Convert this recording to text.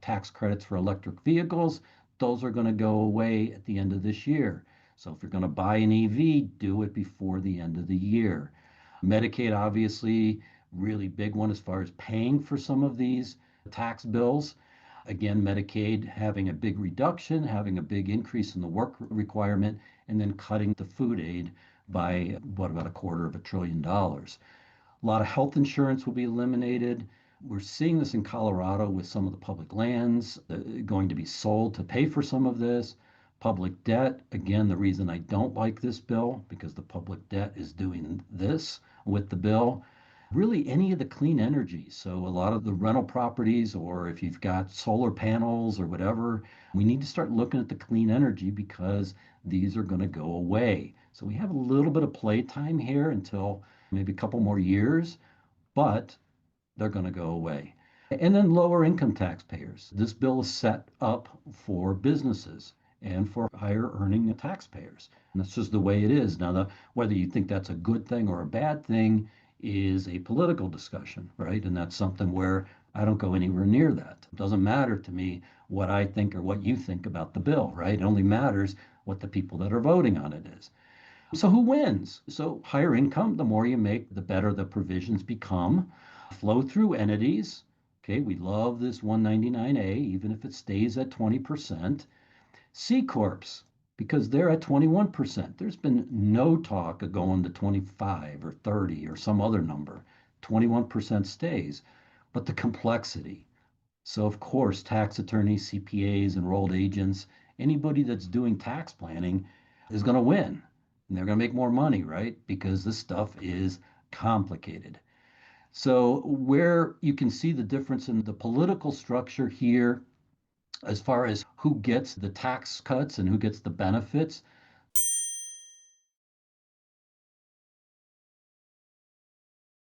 tax credits for electric vehicles, those are going to go away at the end of this year. So if you're going to buy an EV, do it before the end of the year. Medicaid, obviously, really big one as far as paying for some of these tax bills. Again, Medicaid having a big reduction, having a big increase in the work requirement, and then cutting the food aid by what, about $250 billion. A lot of health insurance will be eliminated. We're seeing this in Colorado with some of the public lands going to be sold to pay for some of this. Public debt, again, the reason I don't like this bill, because the public debt is doing this with the bill. Really, any of the clean energy. So, a lot of the rental properties, or if you've got solar panels or whatever, we need to start looking at the clean energy because these are going to go away. So, we have a little bit of playtime here until maybe a couple more years, but they're going to go away. And then lower income taxpayers. This bill is set up for businesses and for higher earning taxpayers. And that's just the way it is. Now, whether you think that's a good thing or a bad thing is a political discussion, right? And that's something where I don't go anywhere near that. It doesn't matter to me what I think or what you think about the bill, right? It only matters what the people that are voting on it is. So who wins? So higher income, the more you make, the better the provisions become. Flow through entities. Okay, we love this 199A, even if it stays at 20%. C Corps, because they're at 21%. There's been no talk of going to 25 or 30 or some other number. 21% stays. But the complexity. So, of course, tax attorneys, CPAs, enrolled agents, anybody that's doing tax planning is going to win. And they're going to make more money, right? Because this stuff is complicated. So, where you can see the difference in the political structure here, as far as who gets the tax cuts and who gets the benefits,